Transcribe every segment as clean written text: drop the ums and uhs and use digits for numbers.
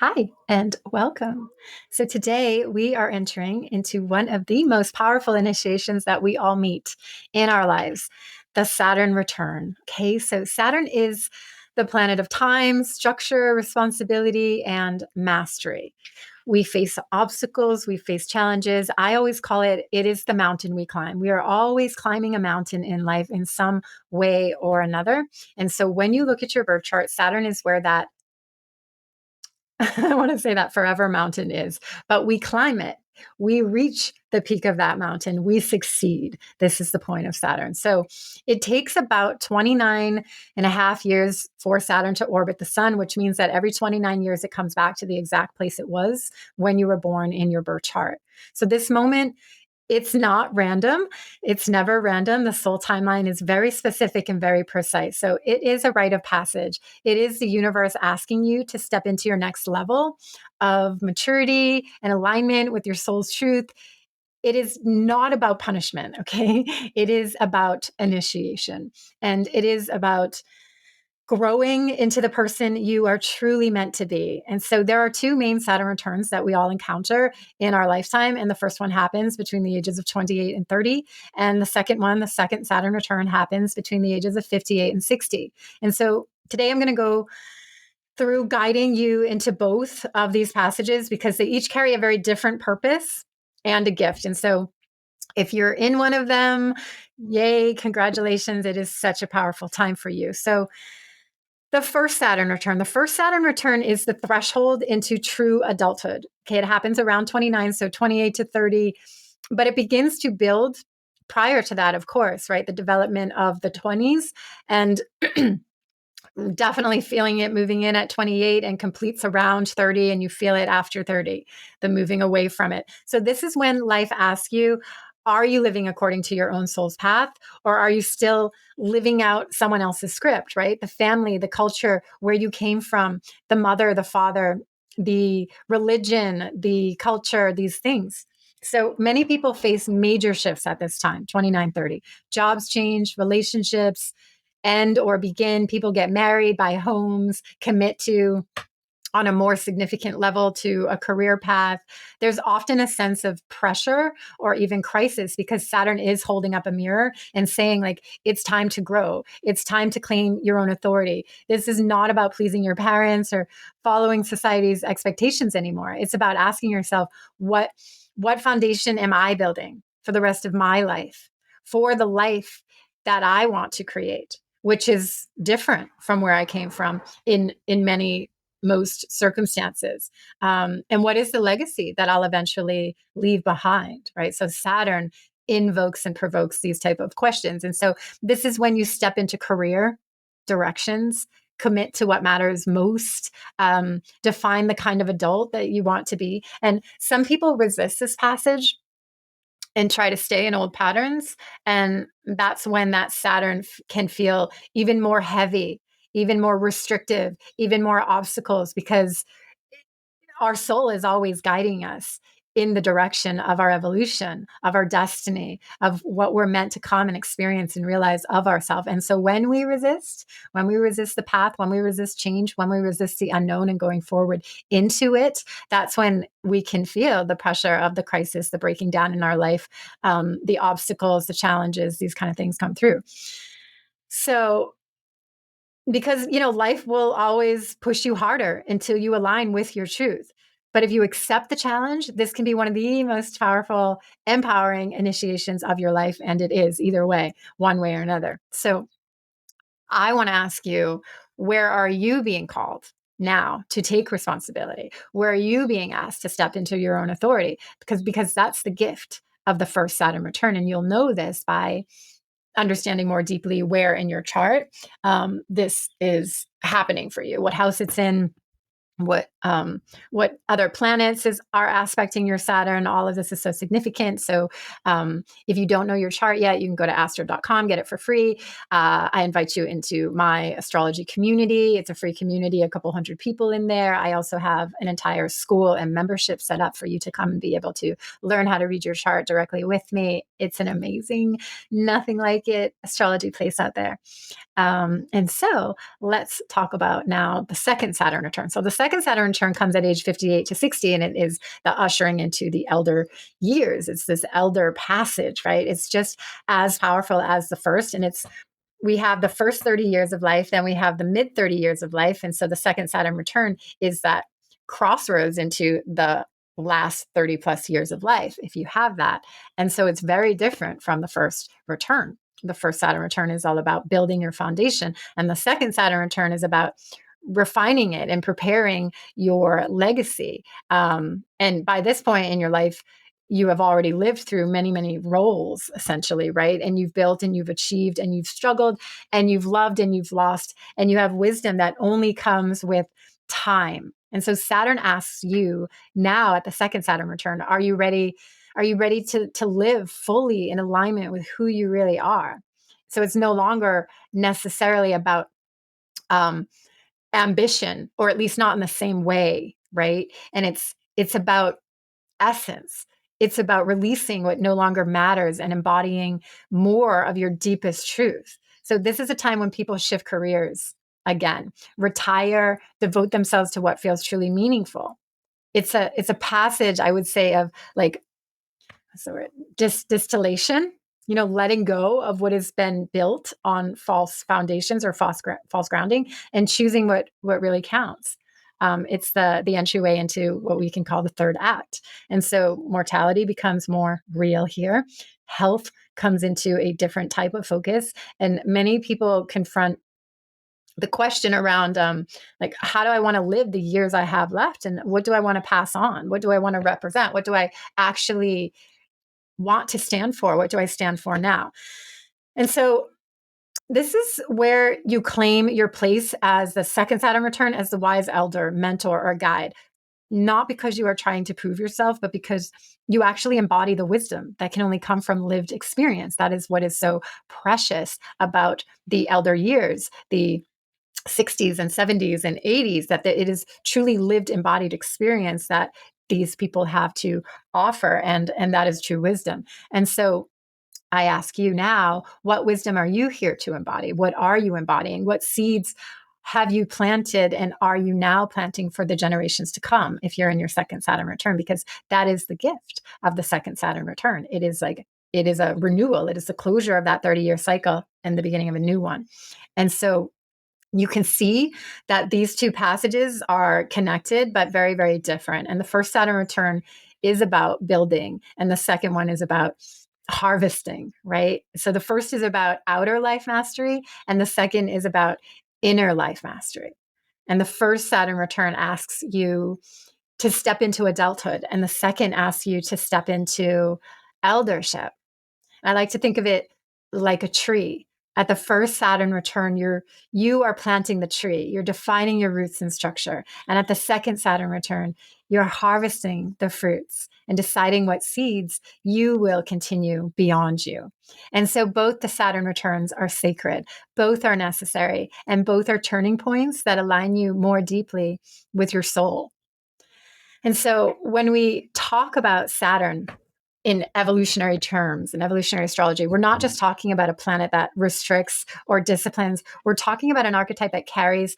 Hi, and welcome. So, today we are entering into one of the most powerful initiations that we all meet in our lives, the Saturn return. Okay, so Saturn is the planet of time, structure, responsibility, and mastery. We face obstacles, we face challenges. I always call it is the mountain we climb. We are always climbing a mountain in life in some way or another. And so, when you look at your birth chart, Saturn is where that I want to say that forever mountain is, but we climb it. We reach the peak of that mountain. We succeed. This is the point of Saturn. So it takes about 29 and a half years for Saturn to orbit the sun, which means that every 29 years it comes back to the exact place it was when you were born in your birth chart. So this moment, it's not random. It's never random. The soul timeline is very specific and very precise. So it is a rite of passage. It is the universe asking you to step into your next level of maturity and alignment with your soul's truth. It is not about punishment, okay? It is about initiation, and it is about growing into the person you are truly meant to be. And so there are two main Saturn returns that we all encounter in our lifetime. And the first one happens between the ages of 28 and 30. And the second Saturn return happens between the ages of 58 and 60. And so today I'm going to go through guiding you into both of these passages because they each carry a very different purpose and a gift. And so if you're in one of them, yay, congratulations. It is such a powerful time for you. So the first Saturn return. The first Saturn return is the threshold into true adulthood. Okay, it happens around 29, so 28 to 30, but it begins to build prior to that, of course, right? The development of the 20s and definitely feeling it moving in at 28 and completes around 30, and you feel it after 30, the moving away from it. So this is when life asks you, are you living according to your own soul's path, or are you still living out someone else's script, right? The family, the culture, where you came from, the mother, the father, the religion, the culture, these things. So many people face major shifts at this time, 29, 30. Jobs change, relationships end or begin. People get married, buy homes, commit to on a more significant level to a career path. There's often a sense of pressure or even crisis because Saturn is holding up a mirror and saying, like, it's time to grow. It's time to claim your own authority. This is not about pleasing your parents or following society's expectations anymore. It's about asking yourself, what foundation am I building for the rest of my life, for the life that I want to create, which is different from where I came from in many most circumstances. And what is the legacy that I'll eventually leave behind, right? So Saturn invokes and provokes these type of questions. And so this is when you step into career directions, commit to what matters most, define the kind of adult that you want to be. And some people resist this passage and try to stay in old patterns. And that's when that Saturn can feel even more heavy, even more restrictive, even more obstacles, because our soul is always guiding us in the direction of our evolution, of our destiny, of what we're meant to come and experience and realize of ourselves. And so when we resist the path, when we resist change, when we resist the unknown and going forward into it, that's when we can feel the pressure of the crisis, the breaking down in our life, the obstacles, the challenges, these kind of things come through. So because life will always push you harder until you align with your truth, but if you accept the challenge, this can be one of the most powerful, empowering initiations of your life, and it is either way, one way or another. So I want to ask you, where are you being called now to take responsibility? Where are you being asked to step into your own authority? Because that's the gift of the first Saturn return, and you'll know this by understanding more deeply where in your chart this is happening for you, what house it's in, what other planets are aspecting your Saturn. All of this is so significant. So if you don't know your chart yet, you can go to astro.com, get it for free. I invite you into my astrology community. It's a free community, a couple hundred people in there. I also have an entire school and membership set up for you to come and be able to learn how to read your chart directly with me. It's an amazing, nothing like it astrology place out there. And so let's talk about now the second Saturn return. So the second second Saturn return comes at age 58 to 60, and it is the ushering into the elder years. It's this elder passage, right? It's just as powerful as the first. And we have the first 30 years of life, then we have the mid 30 years of life. And so the second Saturn return is that crossroads into the last 30 plus years of life, if you have that. And so it's very different from the first return. The first Saturn return is all about building your foundation, and the second Saturn return is about refining it and preparing your legacy. And by this point in your life, you have already lived through many, many roles, essentially, right? And you've built and you've achieved and you've struggled and you've loved and you've lost, and you have wisdom that only comes with time. And so Saturn asks you now at the second Saturn return, are you ready? Are you ready to live fully in alignment with who you really are? So it's no longer necessarily about ambition, or at least not in the same way, right? And it's about essence. It's about releasing what no longer matters and embodying more of your deepest truth. So this is a time when people shift careers again, retire, devote themselves to what feels truly meaningful. It's a passage, I would say, of like, so distillation, letting go of what has been built on false foundations or false grounding, and choosing what really counts. It's the entryway into what we can call the third act. And so mortality becomes more real here. Health comes into a different type of focus. And many people confront the question around like, how do I want to live the years I have left? And what do I want to pass on? What do I want to represent? What do I actually want to stand for? What do I stand for now? And so this is where you claim your place as the second Saturn return, as the wise elder, mentor, or guide, not because you are trying to prove yourself, but because you actually embody the wisdom that can only come from lived experience. That is what is so precious about the elder years, the 60s and 70s and 80s, that it is truly lived embodied experience that these people have to offer, and that is true wisdom. And so I ask you now, what wisdom are you here to embody? What are you embodying? What seeds have you planted, and are you now planting for the generations to come if you're in your second Saturn return? Because that is the gift of the second Saturn return. It is a renewal. It is the closure of that 30-year cycle and the beginning of a new one. And so you can see that these two passages are connected, but very, very different. And the first Saturn return is about building, and the second one is about harvesting, right? So the first is about outer life mastery, and the second is about inner life mastery. And the first Saturn return asks you to step into adulthood, and the second asks you to step into eldership. I like to think of it like a tree. At the first Saturn return, you are planting the tree. You're defining your roots and structure. And at the second Saturn return, you're harvesting the fruits and deciding what seeds you will continue beyond you. And so both the Saturn returns are sacred, both are necessary, and both are turning points that align you more deeply with your soul. And so when we talk about Saturn in evolutionary terms, in evolutionary astrology, we're not just talking about a planet that restricts or disciplines. We're talking about an archetype that carries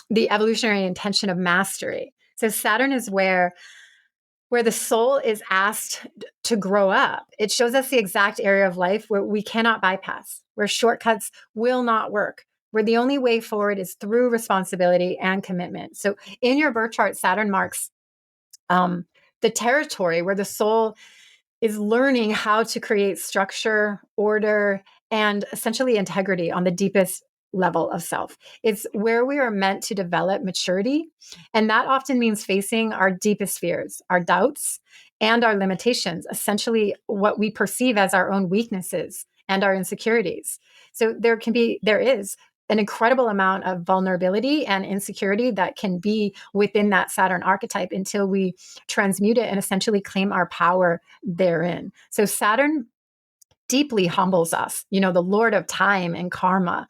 the evolutionary intention of mastery. So Saturn is where the soul is asked to grow up. It shows us the exact area of life where we cannot bypass, where shortcuts will not work, where the only way forward is through responsibility and commitment. So in your birth chart, Saturn marks the territory where the soul is learning how to create structure, order, and essentially integrity on the deepest level of self. It's where we are meant to develop maturity. And that often means facing our deepest fears, our doubts, and our limitations, essentially what we perceive as our own weaknesses and our insecurities. So there is an incredible amount of vulnerability and insecurity that can be within that Saturn archetype until we transmute it and essentially claim our power therein. So Saturn deeply humbles us, the Lord of time and karma,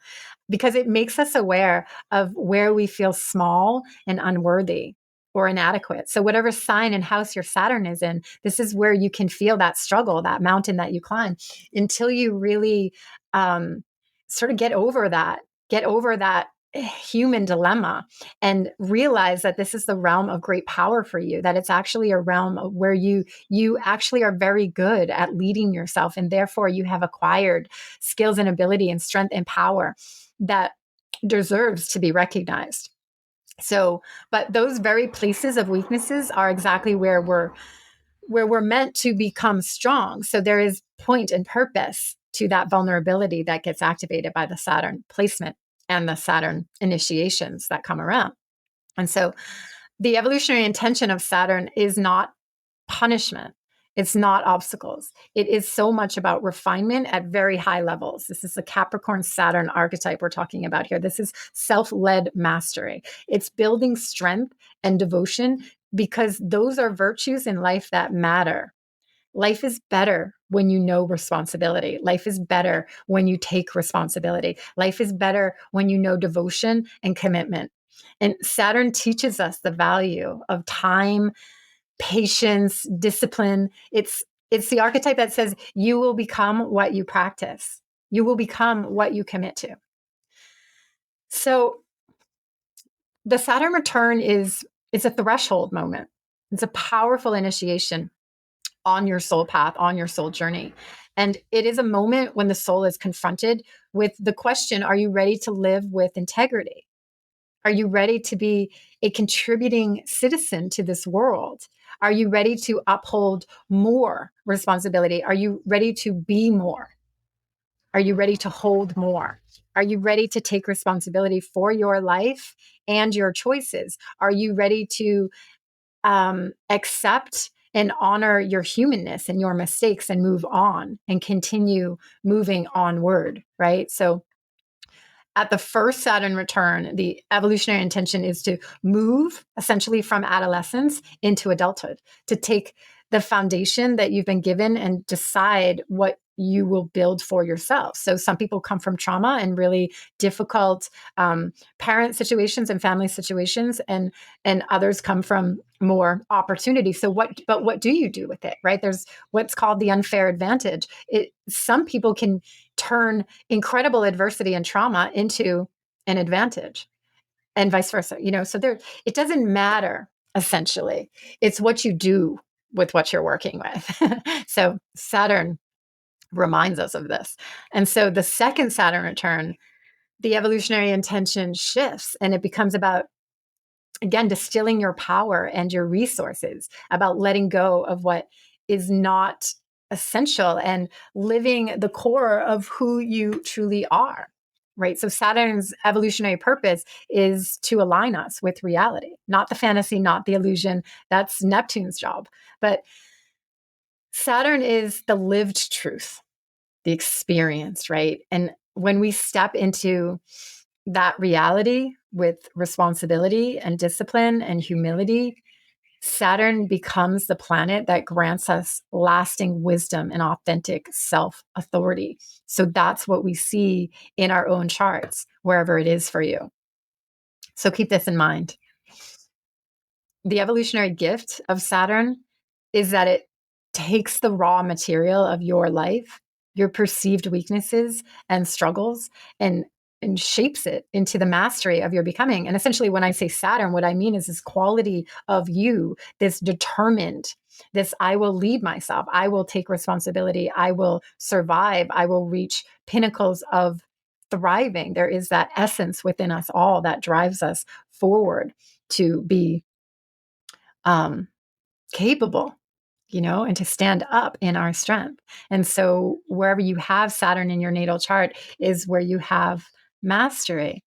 because it makes us aware of where we feel small and unworthy or inadequate. So whatever sign and house your Saturn is in, this is where you can feel that struggle, that mountain that you climb, until you really sort of get over that human dilemma and realize that this is the realm of great power for you, that it's actually a realm where you actually are very good at leading yourself, and therefore you have acquired skills and ability and strength and power that deserves to be recognized. So, but those very places of weaknesses are exactly where we're meant to become strong. So there is point and purpose to that vulnerability that gets activated by the Saturn placement and the Saturn initiations that come around. And so the evolutionary intention of Saturn is not punishment. It's not obstacles. It is so much about refinement at very high levels. This is the Capricorn Saturn archetype we're talking about here. This is self-led mastery. It's building strength and devotion because those are virtues in life that matter. Life is better when you know responsibility. Life is better when you take responsibility. Life is better when you know devotion and commitment. And Saturn teaches us the value of time, patience, discipline. It's the archetype that says you will become what you practice. You will become what you commit to. So the Saturn return is a threshold moment. It's a powerful initiation on your soul path, on your soul journey. And it is a moment when the soul is confronted with the question, are you ready to live with integrity? Are you ready to be a contributing citizen to this world? Are you ready to uphold more responsibility? Are you ready to be more? Are you ready to hold more? Are you ready to take responsibility for your life and your choices? Are you ready to accept and honor your humanness and your mistakes and move on and continue moving onward, right? So at the first Saturn return, the evolutionary intention is to move essentially from adolescence into adulthood, to take the foundation that you've been given and decide what you will build for yourself. So some people come from trauma and really difficult parent situations and family situations, and others come from more opportunity. So what do you do with it, right? There's what's called the unfair advantage. Some people can turn incredible adversity and trauma into an advantage, and vice versa. So there, it doesn't matter. Essentially, it's what you do with what you're working with. So Saturn reminds us of this. And so the second Saturn return, the evolutionary intention shifts and it becomes about, again, distilling your power and your resources, about letting go of what is not essential and living the core of who you truly are. Right. So Saturn's evolutionary purpose is to align us with reality, not the fantasy, not the illusion. That's Neptune's job. But Saturn is the lived truth, the experience, right? And when we step into that reality with responsibility and discipline and humility, Saturn becomes the planet that grants us lasting wisdom and authentic self authority. So that's what we see in our own charts, wherever it is for you. So keep this in mind. The evolutionary gift of Saturn is that it takes the raw material of your life, your perceived weaknesses and struggles, and shapes it into the mastery of your becoming. And essentially, when I say Saturn, what I mean is this quality of you, this determined, this I will lead myself, I will take responsibility, I will survive, I will reach pinnacles of thriving. There is that essence within us all that drives us forward to be capable, and to stand up in our strength. And so wherever you have Saturn in your natal chart is where you have mastery.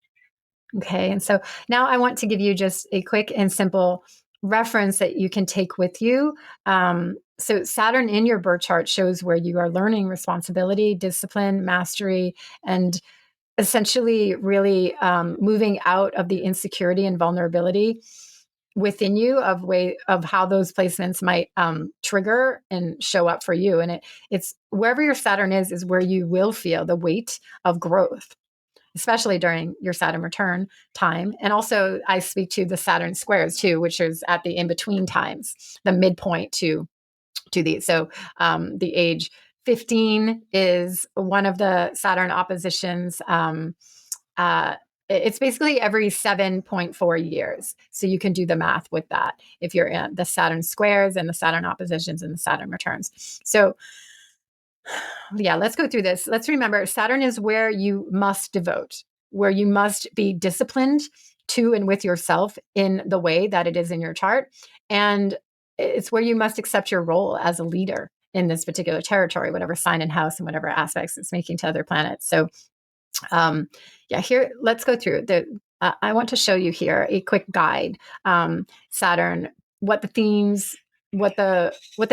Okay. And so now I want to give you just a quick and simple reference that you can take with you. So Saturn in your birth chart shows where you are learning responsibility, discipline, mastery, and essentially really moving out of the insecurity and vulnerability within you of how those placements might trigger and show up for you. And it's wherever your Saturn is where you will feel the weight of growth, especially during your Saturn return time. And also I speak to the Saturn squares too, which is at the in-between times, the midpoint to these. So the age 15 is one of the Saturn oppositions. it's basically every 7.4 years. So you can do the math with that if you're in the Saturn squares and the Saturn oppositions and the Saturn returns. So yeah, let's go through this. Let's remember Saturn is where you must devote, where you must be disciplined to and with yourself in the way that it is in your chart. And it's where you must accept your role as a leader in this particular territory, whatever sign and house and whatever aspects it's making to other planets. So yeah, here, let's go through the, I want to show you here a quick guide. Saturn, what the themes, what the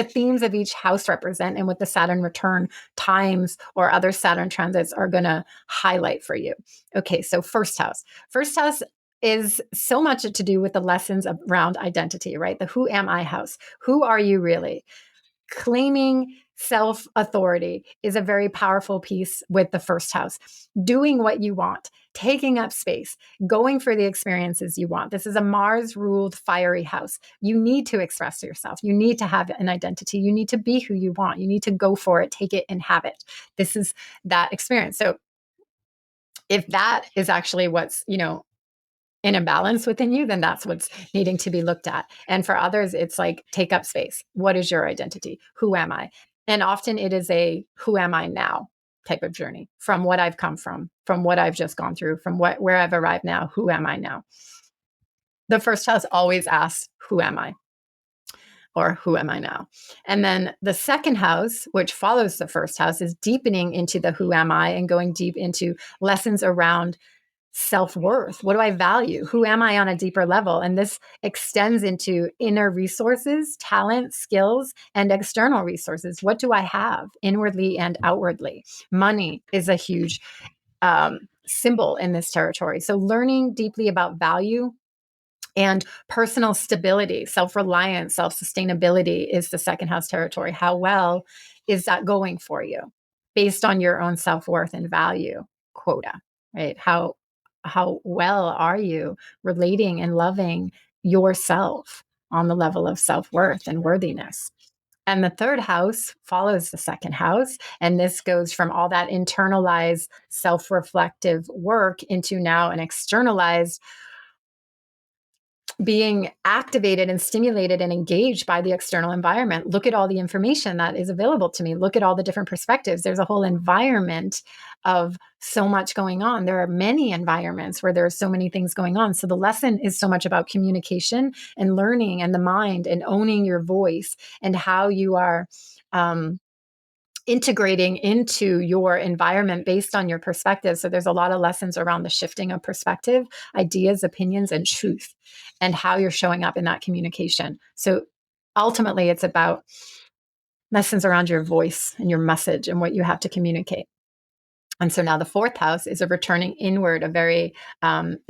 themes of each house represent and what the Saturn return times or other Saturn transits are going to highlight for you. Okay, so first house is so much to do with the lessons around identity, right? The who am I house. Who are you really? Claiming self authority is a very powerful piece with the first house. Doing what you want, taking up space, going for the experiences you want. This is a Mars ruled fiery house. You need to express yourself. You need to have an identity. You need to be who you want. You need to go for it, take it, and have it. This is that experience. So if that is actually what's, in a balance within you, then that's what's needing to be looked at. And for others, it's like, take up space. What is your identity? Who am I? And often it is a who am I now type of journey from what I've come from what I've just gone through, from where I've arrived now. Who am I now? The first house always asks, who am I? Or who am I now? And then the second house, which follows the first house, is deepening into the who am I and going deep into lessons around self-worth. What do I value? Who am I on a deeper level? And this extends into inner resources, talent, skills, and external resources. What do I have inwardly and outwardly? Money is a huge symbol in this territory. So learning deeply about value and personal stability, self-reliance, self-sustainability is the second house territory. How well is that going for you based on your own self-worth and value quota, right? How well are you relating and loving yourself on the level of self-worth and worthiness? And the third house follows the second house. And this goes from all that internalized self-reflective work into now an externalized being activated and stimulated and engaged by the external environment. Look at all the information that is available to me. Look at all the different perspectives. There's a whole environment of so much going on. There are many environments where there are so many things going on. So the lesson is so much about communication and learning and the mind and owning your voice and how you are integrating into your environment based on your perspective. So there's a lot of lessons around the shifting of perspective, ideas, opinions, and truth, and how you're showing up in that communication. So ultimately, it's about lessons around your voice and your message and what you have to communicate. And so now the fourth house is a returning inward, a very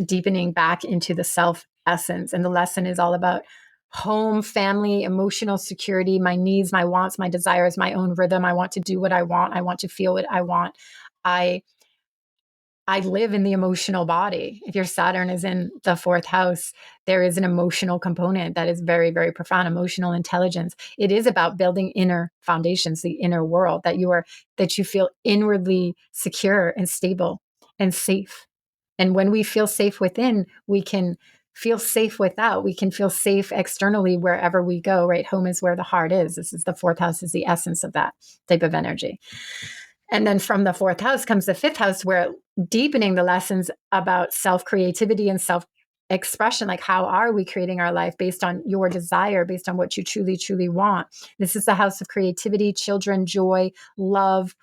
deepening back into the self essence. And the lesson is all about home, family, emotional security, my needs, my wants, my desires, my own rhythm. I want to do what I want. I want to feel what I want. I live in the emotional body. If your Saturn is in the fourth house, there is an emotional component that is very, very profound. Emotional intelligence. It is about building inner foundations, the inner world that you feel inwardly secure and stable and safe. And when we feel safe within, we can feel safe without. We can feel safe externally wherever we go, right? Home is where the heart is. This is the fourth house, is the essence of that type of energy. And then from the fourth house comes the fifth house, where deepening the lessons about self-creativity and self-expression, like how are we creating our life based on your desire, based on what you truly, truly want. This is the house of creativity, children, joy, love,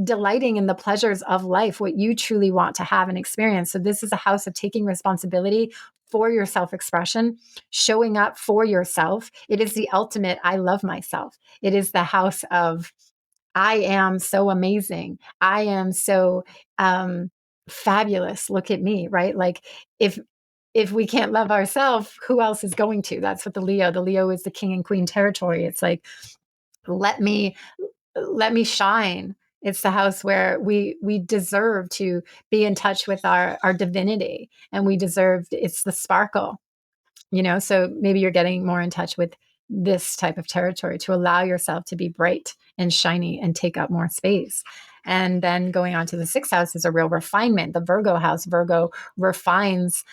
delighting in the pleasures of life, what you truly want to have and experience. So this is a house of taking responsibility for your self-expression, showing up for yourself. It is the ultimate, I love myself. It is the house of, I am so amazing. I am so fabulous. Look at me, right? Like if we can't love ourselves, who else is going to? That's what the Leo is the king and queen territory. It's like, let me shine. It's the house where we deserve to be in touch with our divinity, and we deserve, it's the sparkle, so maybe you're getting more in touch with this type of territory, to allow yourself to be bright and shiny and take up more space. And then going on to the sixth house is a real refinement. The Virgo house, Virgo refines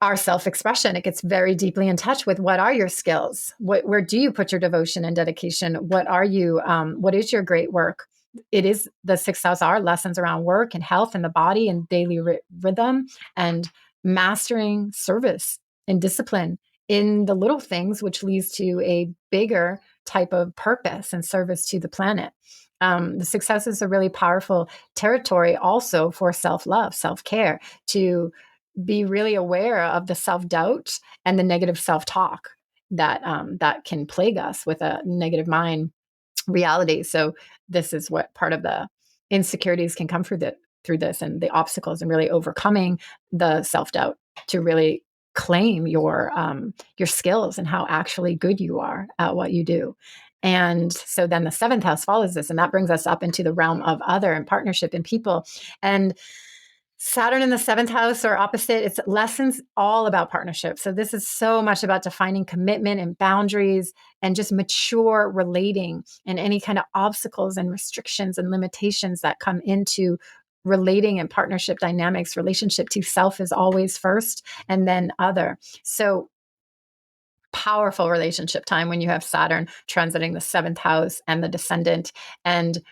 our self-expression. It gets very deeply in touch with what are your skills? Where do you put your devotion and dedication? What is your great work? It is the sixth house are lessons around work and health and the body and daily rhythm and mastering service and discipline in the little things, which leads to a bigger type of purpose and service to the planet. The sixth house is a really powerful territory also for self-love, self-care, to be really aware of the self-doubt and the negative self-talk that can plague us with a negative mind reality. So this is what part of the insecurities can come through this, and the obstacles, and really overcoming the self-doubt to really claim your skills and how actually good you are at what you do. And so then the seventh house follows this, and that brings us up into the realm of other and partnership and people. And Saturn in the seventh house or opposite, it's lessons all about partnership. So this is so much about defining commitment and boundaries and just mature relating, and any kind of obstacles and restrictions and limitations that come into relating and partnership dynamics. Relationship to self is always first and then other. So powerful relationship time when you have Saturn transiting the seventh house and the descendant. And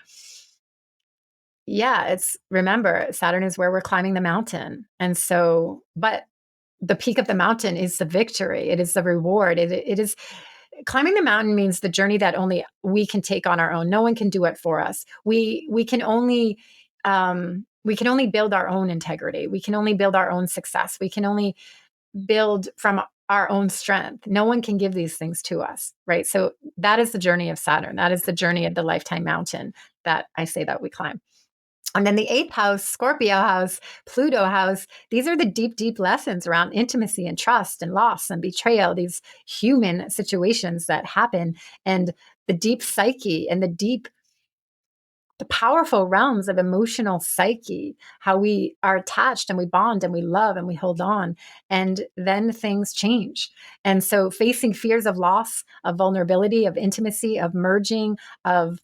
yeah, remember, Saturn is where we're climbing the mountain. And so, but the peak of the mountain is the victory. It is the reward. It is climbing the mountain means the journey that only we can take on our own. No one can do it for us. We can only build our own integrity. We can only build our own success. We can only build from our own strength. No one can give these things to us, right? So that is the journey of Saturn. That is the journey of the lifetime mountain that I say that we climb. And then the eighth house, Scorpio house, Pluto house, these are the deep, deep lessons around intimacy and trust and loss and betrayal, these human situations that happen, and the deep psyche and the powerful realms of emotional psyche, how we are attached and we bond and we love and we hold on. And then things change. And so facing fears of loss, of vulnerability, of intimacy, of merging, of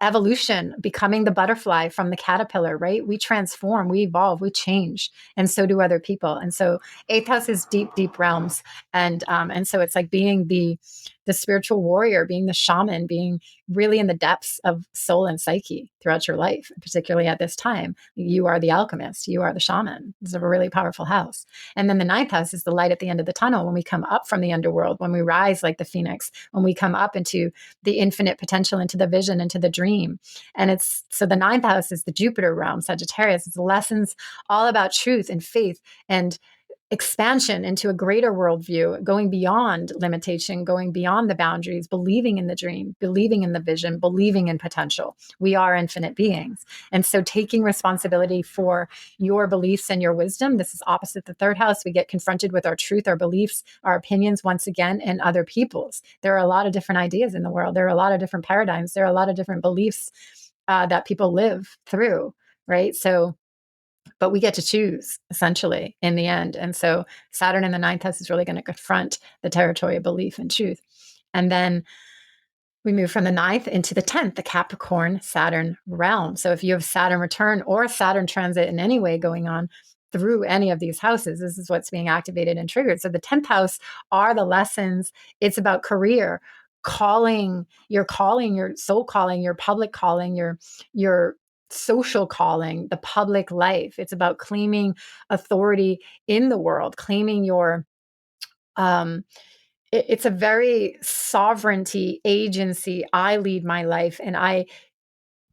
evolution, becoming the butterfly from the caterpillar, right? We transform, we evolve, we change, and so do other people. And so eighth house is deep, deep realms, and so it's like being the spiritual warrior, being the shaman, being really in the depths of soul and psyche throughout your life, particularly at this time. You are the alchemist, you are the shaman. It's a really powerful house. And then the ninth house is the light at the end of the tunnel, when we come up from the underworld, when we rise like the phoenix, when we come up into the infinite potential, into the vision, into the dream. And it's so the ninth house is the Jupiter realm, Sagittarius. It's lessons all about truth and faith and expansion into a greater worldview, going beyond limitation, going beyond the boundaries, believing in the dream, believing in the vision, believing in potential. We are infinite beings. And so taking responsibility for your beliefs and your wisdom, this is opposite the third house. We get confronted with our truth, our beliefs, our opinions once again, and other people's. There are a lot of different ideas in the world. There are a lot of different paradigms. There are a lot of different beliefs that people live through, right? So but we get to choose essentially in the end. And so Saturn in the ninth house is really going to confront the territory of belief and truth. And then we move from the ninth into the 10th, the Capricorn Saturn realm. So if you have Saturn return or Saturn transit in any way going on through any of these houses, this is what's being activated and triggered. So the 10th house are the lessons. It's about career, calling, your soul calling, your public calling, your social calling, the public life. It's about claiming authority in the world, claiming your um it's a very sovereignty agency. I lead my life, and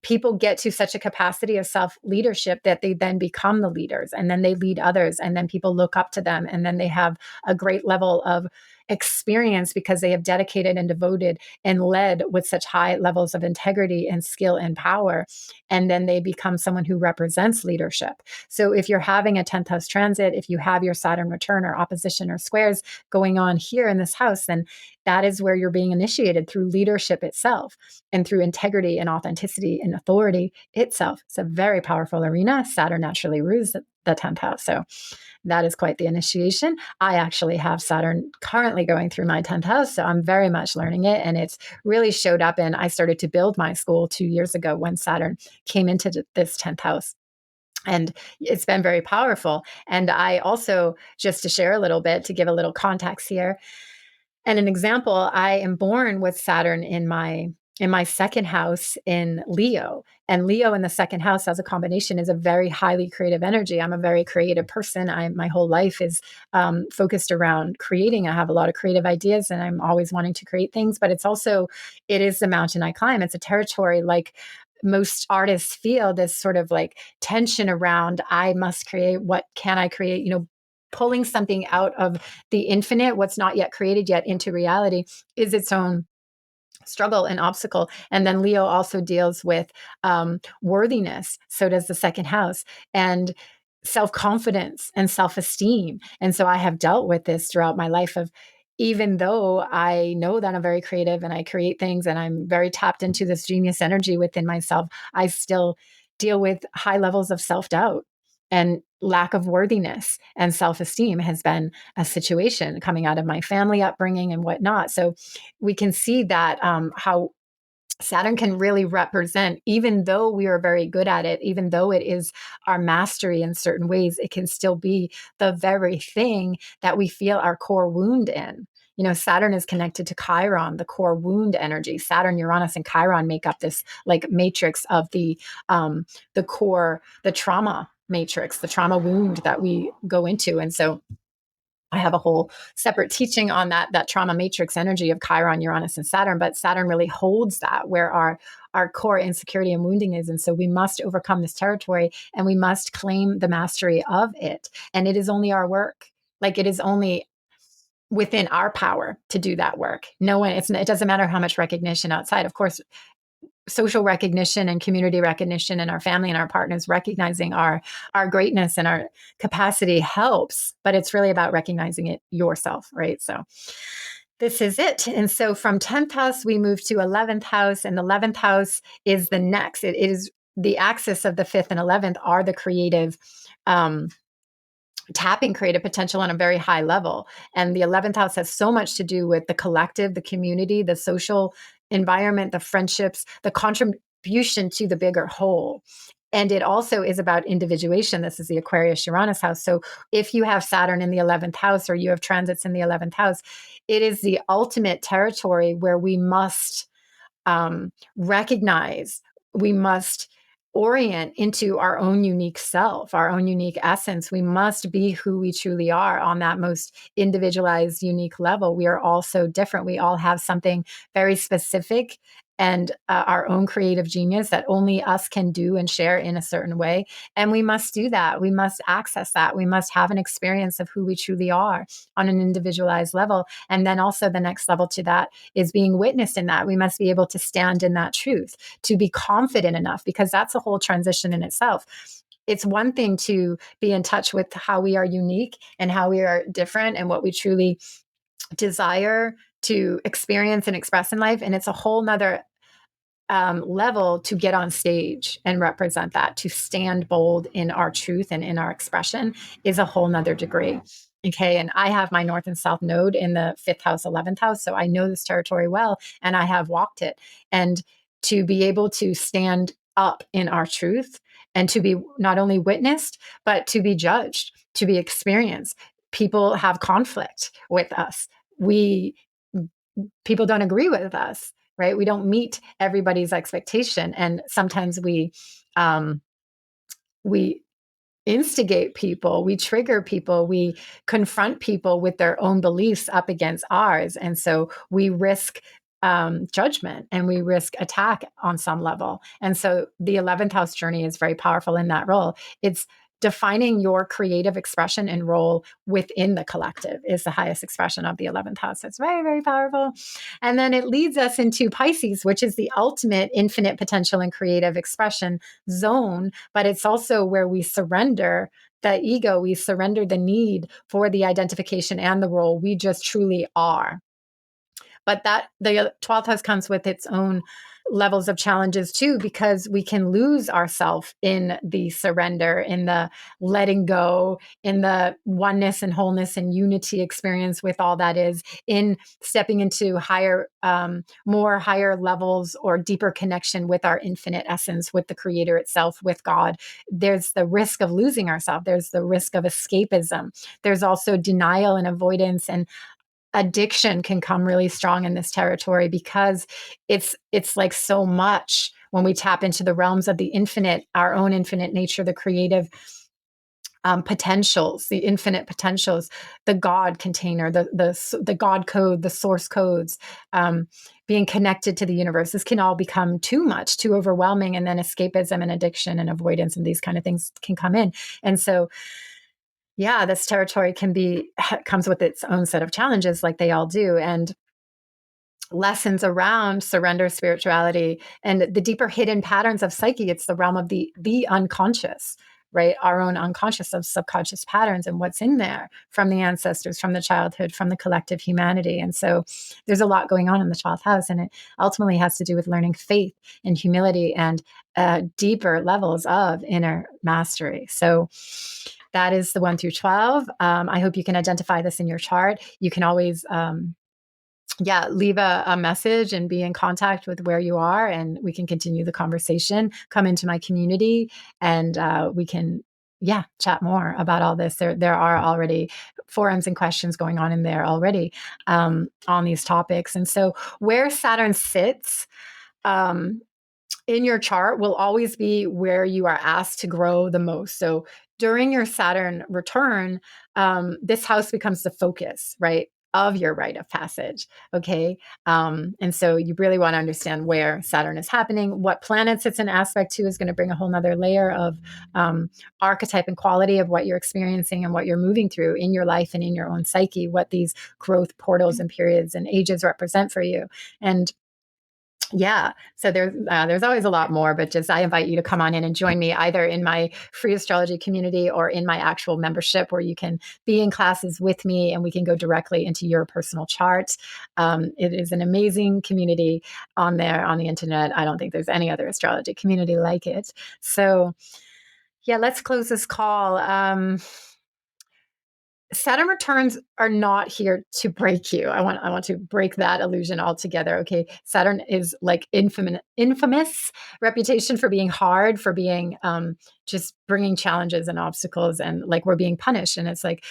people get to such a capacity of self leadership that they then become the leaders, and then they lead others, and then people look up to them, and then they have a great level of experience because they have dedicated and devoted and led with such high levels of integrity and skill and power, and then they become someone who represents leadership. So if you're having a 10th house transit, if you have your Saturn return or opposition or squares going on here in this house, then that is where you're being initiated through leadership itself and through integrity and authenticity and authority itself. It's a very powerful arena. Saturn naturally rules the 10th house. So that is quite the initiation. I actually have Saturn currently going through my 10th house. So I'm very much learning it. And it's really showed up. And I started to build my school 2 years ago when Saturn came into this 10th house. And it's been very powerful. And I also, just to share a little bit, to give a little context here, and an example, I am born with Saturn in my second house in Leo. And Leo in the second house as a combination is a very highly creative energy. I'm a very creative person. My whole life is focused around creating. I have a lot of creative ideas and I'm always wanting to create things, but it is the mountain I climb. It's a territory like most artists feel, this sort of like tension around, I must create. What can I create? Pulling something out of the infinite, what's not yet created yet, into reality is its own struggle and obstacle. And then Leo also deals with worthiness. So does the second house, and self-confidence and self-esteem. And so I have dealt with this throughout my life of, even though I know that I'm very creative and I create things and I'm very tapped into this genius energy within myself, I still deal with high levels of self-doubt and lack of worthiness, and self-esteem has been a situation coming out of my family upbringing and whatnot. So we can see that how Saturn can really represent, even though we are very good at it, even though it is our mastery in certain ways, it can still be the very thing that we feel our core wound in. Saturn is connected to Chiron, the core wound energy. Saturn, Uranus, and Chiron make up this like matrix of the core, the trauma matrix, the trauma wound that we go into. And so I have a whole separate teaching on that trauma matrix energy of Chiron, Uranus, and Saturn. But Saturn really holds that, where our core insecurity and wounding is. And so we must overcome this territory and we must claim the mastery of it. And it is only our work. Like, it is only within our power to do that work. No one, it doesn't matter how much recognition outside. Of course, social recognition and community recognition and our family and our partners recognizing our greatness and our capacity helps, but it's really about recognizing it yourself, right? So this is it. And so from 10th house we move to 11th house, and the 11th house is the next. It is the axis of the 5th and 11th are the creative tapping creative potential on a very high level. And the 11th house has so much to do with the collective, the community, the social environment, the friendships, the contribution to the bigger whole. And it also is about individuation. This is the Aquarius Uranus house. So if you have Saturn in the 11th house, or you have transits in the 11th house, it is the ultimate territory where we must recognize, we must orient into our own unique self, our own unique essence. We must be who we truly are on that most individualized, unique level. We are all so different. We all have something very specific and our own creative genius that only us can do and share in a certain way. And we must do that. We must access that. We must have an experience of who we truly are on an individualized level. And then also the next level to that is being witnessed in that. We must be able to stand in that truth, to be confident enough, because that's a whole transition in itself. It's one thing to be in touch with how we are unique and how we are different and what we truly desire to experience and express in life. And it's a whole nother level to get on stage and represent that, to stand bold in our truth and in our expression is a whole nother degree. Okay. And I have my North and South node in the 5th house, 11th house. So I know this territory well and I have walked it. And to be able to stand up in our truth and to be not only witnessed, but to be judged, to be experienced. People have conflict with us. People don't agree with us, right? We don't meet everybody's expectation. And sometimes we instigate people, we trigger people, we confront people with their own beliefs up against ours. And so we risk judgment and we risk attack on some level. And so the 11th house journey is very powerful in that role. It's defining your creative expression and role within the collective is the highest expression of the 11th house. It's very, very powerful. And then it leads us into Pisces, which is the ultimate infinite potential and creative expression zone. But it's also where we surrender the ego, we surrender the need for the identification and the role. We just truly are. But that the 12th house comes with its own levels of challenges too, because we can lose ourselves in the surrender, in the letting go, in the oneness and wholeness and unity experience with all that is, in stepping into higher, more higher levels or deeper connection with our infinite essence, with the creator itself, with God. There's the risk of losing ourselves. There's the risk of escapism. There's also denial and avoidance, and addiction can come really strong in this territory, because it's like so much when we tap into the realms of the infinite, our own infinite nature, the creative potentials, the infinite potentials, the God container, the God code, the source codes, being connected to the universe. This can all become too much, too overwhelming, and then escapism and addiction and avoidance and these kind of things can come in. And so, yeah, this territory comes with its own set of challenges, like they all do, and lessons around surrender, spirituality, and the deeper hidden patterns of psyche. It's the realm of the unconscious, right? Our own unconscious, of subconscious patterns, and what's in there from the ancestors, from the childhood, from the collective humanity. And so there's a lot going on in the 12th house, and it ultimately has to do with learning faith and humility and deeper levels of inner mastery. So that is the 1 through 12. I hope you can identify this in your chart. You can always leave a message and be in contact with where you are, and we can continue the conversation. Come into my community, and we can chat more about all this. There are already forums and questions going on in there already on these topics. And so where Saturn sits in your chart will always be where you are asked to grow the most. So during your Saturn return, this house becomes the focus, right, of your rite of passage. Okay. And so you really want to understand where Saturn is happening. What planets it's an aspect to is going to bring a whole nother layer of archetype and quality of what you're experiencing and what you're moving through in your life and in your own psyche, what these growth portals and periods and ages represent for you. And so there's always a lot more, but just I invite you to come on in and join me either in my free astrology community or in my actual membership, where you can be in classes with me and we can go directly into your personal chart. It is an amazing community on there on the internet. I don't think there's any other astrology community like it. So let's close this call. Saturn returns are not here to break you. I want to break that illusion altogether. Okay, Saturn is like infamous reputation for being hard, for being just bringing challenges and obstacles, and like we're being punished. And it's like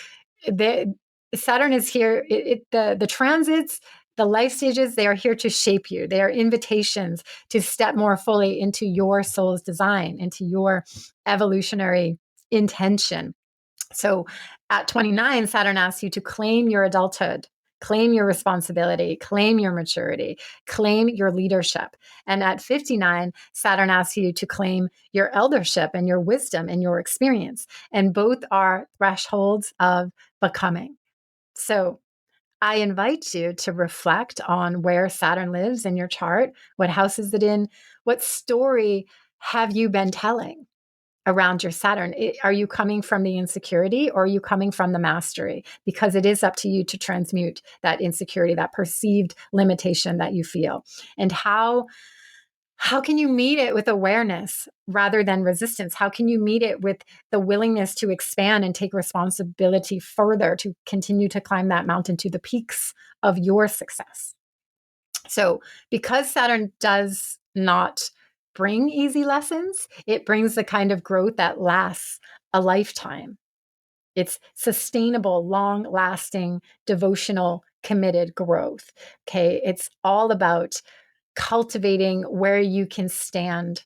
Saturn is here. The transits, the life stages, they are here to shape you. They are invitations to step more fully into your soul's design, into your evolutionary intention. So at 29, Saturn asks you to claim your adulthood, claim your responsibility, claim your maturity, claim your leadership. And at 59, Saturn asks you to claim your eldership and your wisdom and your experience. And both are thresholds of becoming. So I invite you to reflect on where Saturn lives in your chart. What house is it in? What story have you been telling around your Saturn? Are you coming from the insecurity, or are you coming from the mastery? Because it is up to you to transmute that insecurity, that perceived limitation that you feel. And how can you meet it with awareness rather than resistance? How can you meet it with the willingness to expand and take responsibility further, to continue to climb that mountain to the peaks of your success? So because Saturn does not bring easy lessons, it brings the kind of growth that lasts a lifetime. It's sustainable, long lasting, devotional, committed growth. Okay. It's all about cultivating where you can stand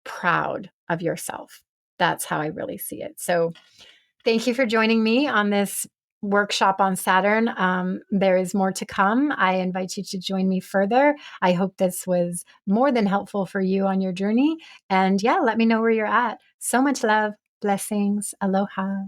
proud of yourself. That's how I really see it. So thank you for joining me on this workshop on Saturn. There is more to come. I invite you to join me further. I hope this was more than helpful for you on your journey. And let me know where you're at. So much love, blessings, aloha.